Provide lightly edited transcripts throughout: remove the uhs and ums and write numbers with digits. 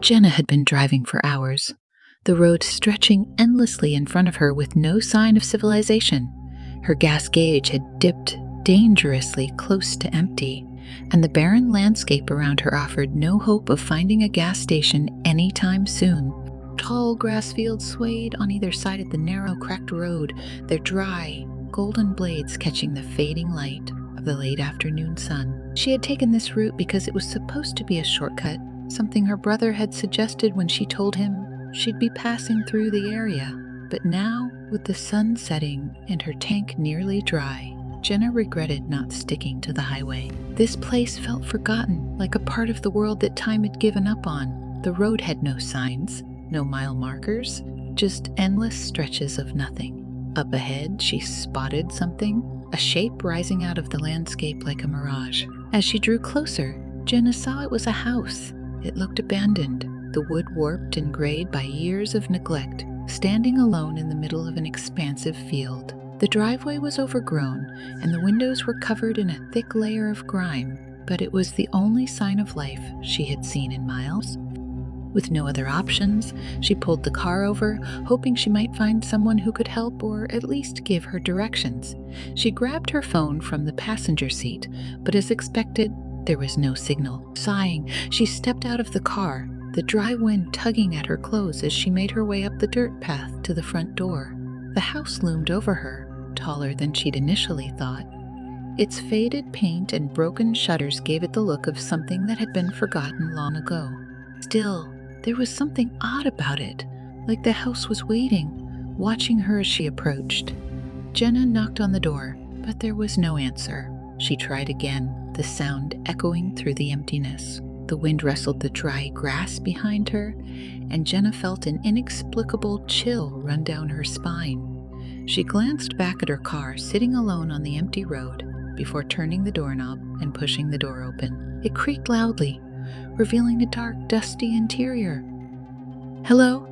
Jenna had been driving for hours, the road stretching endlessly in front of her with no sign of civilization. Her gas gauge had dipped dangerously close to empty, and the barren landscape around her offered no hope of finding a gas station anytime soon. Tall grass fields swayed on either side of the narrow, cracked road, their dry, golden blades catching the fading light of the late afternoon sun. She had taken this route because it was supposed to be a shortcut, something her brother had suggested when she told him she'd be passing through the area. But now, with the sun setting and her tank nearly dry, Jenna regretted not sticking to the highway. This place felt forgotten, like a part of the world that time had given up on. The road had no signs, no mile markers, just endless stretches of nothing. Up ahead, she spotted something, a shape rising out of the landscape like a mirage. As she drew closer, Jenna saw it was a house. It looked abandoned, the wood warped and grayed by years of neglect, standing alone in the middle of an expansive field. The driveway was overgrown, and the windows were covered in a thick layer of grime, but it was the only sign of life she had seen in miles. With no other options, she pulled the car over, hoping she might find someone who could help or at least give her directions. She grabbed her phone from the passenger seat, but as expected, there was no signal. Sighing, she stepped out of the car, the dry wind tugging at her clothes as she made her way up the dirt path to the front door. The house loomed over her, taller than she'd initially thought. Its faded paint and broken shutters gave it the look of something that had been forgotten long ago. Still, there was something odd about it, like the house was waiting, watching her as she approached. Jenna knocked on the door, but there was no answer. She tried again, the sound echoing through the emptiness. The wind rustled the dry grass behind her, and Jenna felt an inexplicable chill run down her spine. She glanced back at her car sitting alone on the empty road before turning the doorknob and pushing the door open. It creaked loudly, revealing a dark, dusty interior. "Hello?"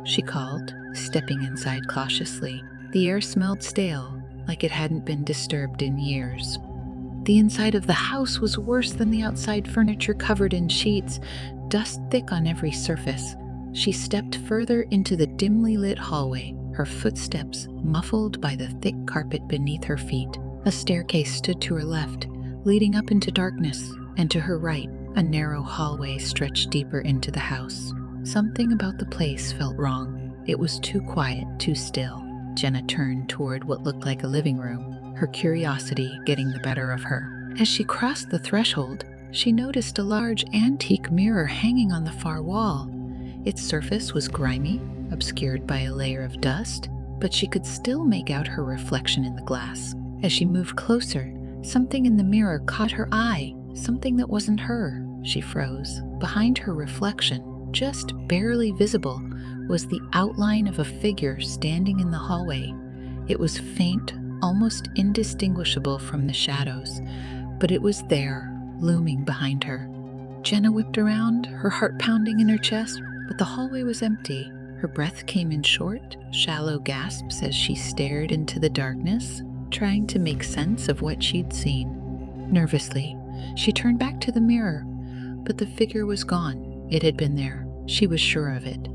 she called, stepping inside cautiously. The air smelled stale, like it hadn't been disturbed in years. The inside of the house was worse than the outside, furniture covered in sheets, dust thick on every surface. She stepped further into the dimly lit hallway, her footsteps muffled by the thick carpet beneath her feet. A staircase stood to her left, leading up into darkness, and to her right, a narrow hallway stretched deeper into the house. Something about the place felt wrong. It was too quiet, too still. Jenna turned toward what looked like a living room, her curiosity getting the better of her. As she crossed the threshold, she noticed a large antique mirror hanging on the far wall. Its surface was grimy, obscured by a layer of dust, but she could still make out her reflection in the glass. As she moved closer, something in the mirror caught her eye, something that wasn't her. She froze. Behind her reflection, just barely visible, was the outline of a figure standing in the hallway. It was faint, almost indistinguishable from the shadows, but it was there, looming behind her. Jenna whipped around, her heart pounding in her chest, but the hallway was empty. Her breath came in short, shallow gasps as she stared into the darkness, trying to make sense of what she'd seen. Nervously, she turned back to the mirror, but the figure was gone. It had been there. She was sure of it.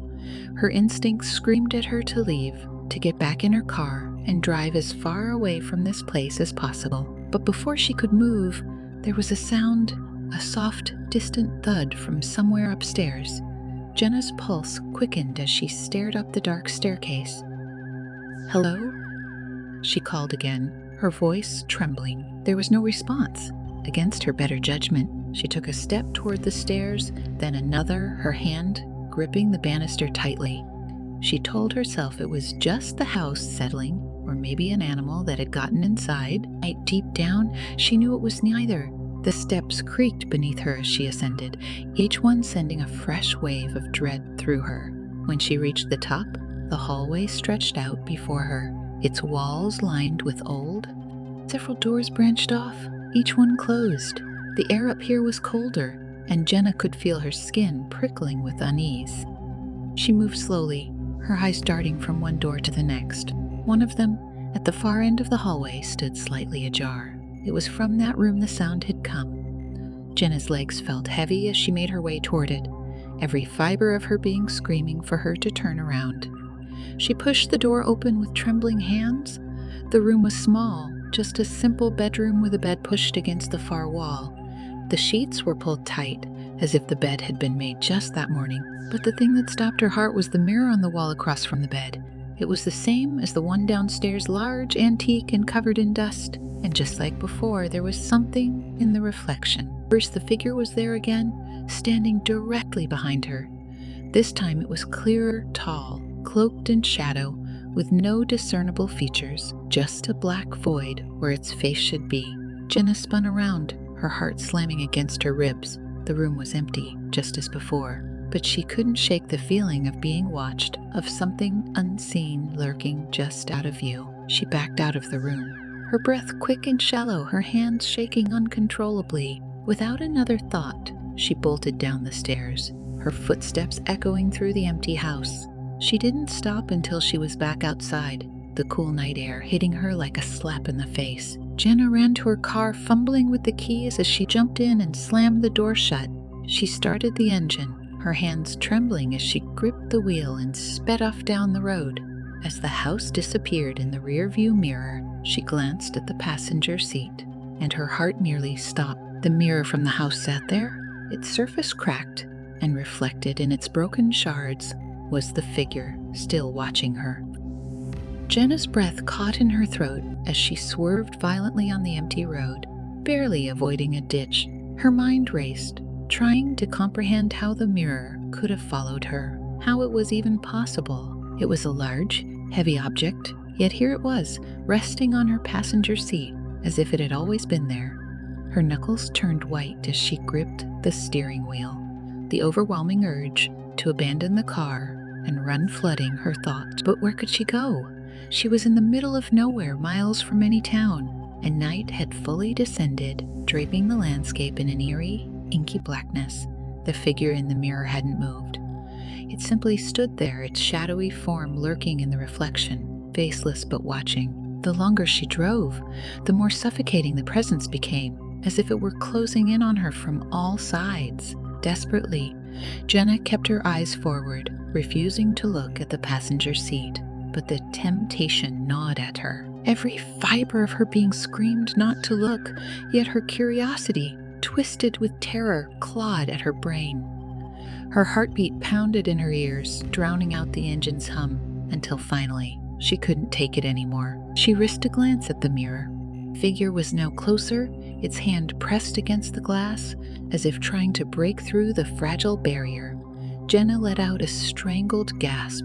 Her instincts screamed at her to leave, to get back in her car and drive as far away from this place as possible. But before she could move, there was a sound, a soft, distant thud from somewhere upstairs. Jenna's pulse quickened as she stared up the dark staircase. "Hello?" she called again, her voice trembling. There was no response. Against her better judgment, she took a step toward the stairs, then another, her hand gripping the banister tightly. She told herself it was just the house settling, or maybe an animal that had gotten inside. Deep down, she knew it was neither. The steps creaked beneath her as she ascended, each one sending a fresh wave of dread through her. When she reached the top, the hallway stretched out before her, its walls lined with old. Several doors branched off, each one closed. The air up here was colder, and Jenna could feel her skin prickling with unease. She moved slowly, her eyes darting from one door to the next. One of them, at the far end of the hallway, stood slightly ajar. It was from that room the sound had come. Jenna's legs felt heavy as she made her way toward it. every fiber of her being screaming for her to turn around. She pushed the door open with trembling hands. The room was small, just a simple bedroom with a bed pushed against the far wall. The sheets were pulled tight, as if the bed had been made just that morning. But the thing that stopped her heart was the mirror on the wall across from the bed. It was the same as the one downstairs, large, antique, and covered in dust. And just like before, there was something in the reflection. First, the figure was there again, standing directly behind her. This time it was clearer, tall, cloaked in shadow, with no discernible features, just a black void where its face should be. Jenna spun around, her heart slamming against her ribs. The room was empty, just as before, but she couldn't shake the feeling of being watched, of something unseen lurking just out of view. She backed out of the room, her breath quick and shallow, her hands shaking uncontrollably. Without another thought, she bolted down the stairs, her footsteps echoing through the empty house. She didn't stop until she was back outside, the cool night air hitting her like a slap in the face. Jenna ran to her car, fumbling with the keys as she jumped in and slammed the door shut. She started the engine, her hands trembling as she gripped the wheel and sped off down the road. As the house disappeared in the rearview mirror, she glanced at the passenger seat, and her heart nearly stopped. The mirror from the house sat there, its surface cracked, and reflected in its broken shards was the figure still watching her. Jenna's breath caught in her throat as she swerved violently on the empty road, barely avoiding a ditch. Her mind raced, trying to comprehend how the mirror could have followed her, how it was even possible. It was a large, heavy object, yet here it was, resting on her passenger seat, as if it had always been there. Her knuckles turned white as she gripped the steering wheel, the overwhelming urge to abandon the car and run flooding her thoughts. But where could she go? She was in the middle of nowhere, miles from any town, and night had fully descended, draping the landscape in an eerie, inky blackness. The figure in the mirror hadn't moved. It simply stood there, its shadowy form lurking in the reflection, faceless but watching. The longer she drove, the more suffocating the presence became, as if it were closing in on her from all sides. Desperately, Jenna kept her eyes forward, refusing to look at the passenger seat. But the temptation gnawed at her. Every fiber of her being screamed not to look, yet her curiosity, twisted with terror, clawed at her brain. Her heartbeat pounded in her ears, drowning out the engine's hum, until finally, she couldn't take it anymore. She risked a glance at the mirror. The figure was now closer, its hand pressed against the glass, as if trying to break through the fragile barrier. Jenna let out a strangled gasp,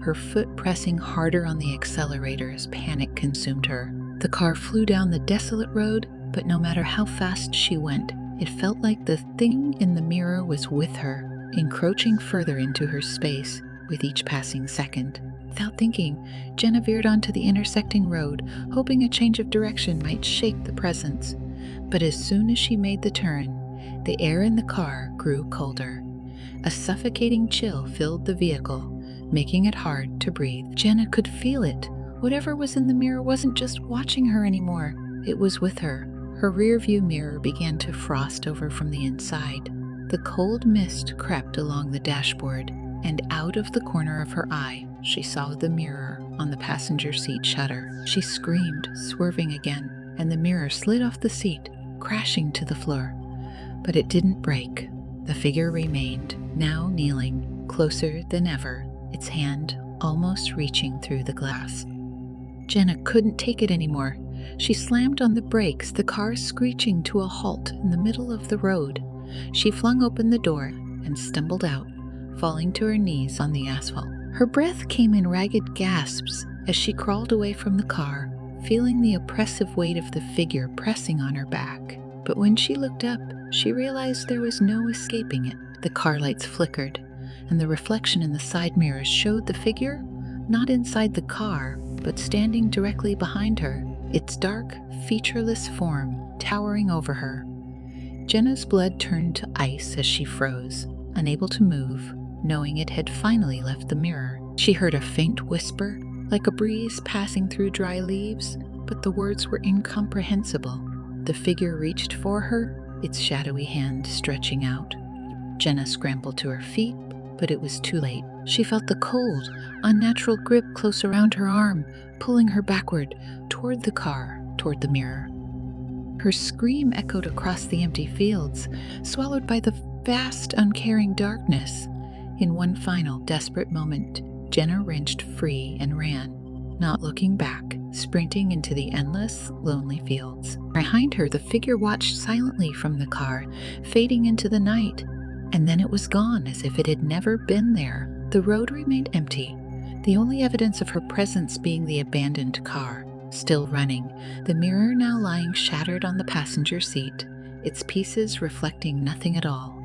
her foot pressing harder on the accelerator as panic consumed her. The car flew down the desolate road, but no matter how fast she went, it felt like the thing in the mirror was with her, encroaching further into her space with each passing second. Without thinking, Jenna veered onto the intersecting road, hoping a change of direction might shake the presence. But as soon as she made the turn, the air in the car grew colder. A suffocating chill filled the vehicle, making it hard to breathe. Jenna could feel it. Whatever was in the mirror wasn't just watching her anymore. It was with her. Her rearview mirror began to frost over from the inside. The cold mist crept along the dashboard, and out of the corner of her eye, she saw the mirror on the passenger seat shutter. She screamed, swerving again, and the mirror slid off the seat, crashing to the floor. But it didn't break. The figure remained, now kneeling, closer than ever, its hand almost reaching through the glass. Jenna couldn't take it anymore. She slammed on the brakes, the car screeching to a halt in the middle of the road. She flung open the door and stumbled out, falling to her knees on the asphalt. Her breath came in ragged gasps as she crawled away from the car, feeling the oppressive weight of the figure pressing on her back. But when she looked up, she realized there was no escaping it. The car lights flickered, and the reflection in the side mirrors showed the figure, not inside the car, but standing directly behind her, its dark, featureless form towering over her. Jenna's blood turned to ice as she froze, unable to move, knowing it had finally left the mirror. She heard a faint whisper, like a breeze passing through dry leaves, but the words were incomprehensible. The figure reached for her, its shadowy hand stretching out. Jenna scrambled to her feet, but it was too late. She felt the cold, unnatural grip close around her arm, pulling her backward, toward the car, toward the mirror. Her scream echoed across the empty fields, swallowed by the vast, uncaring darkness. In one final, desperate moment, Jenna wrenched free and ran, not looking back, sprinting into the endless, lonely fields. Behind her, the figure watched silently from the car, fading into the night, and then it was gone as if it had never been there. The road remained empty, the only evidence of her presence being the abandoned car, still running, the mirror now lying shattered on the passenger seat, its pieces reflecting nothing at all.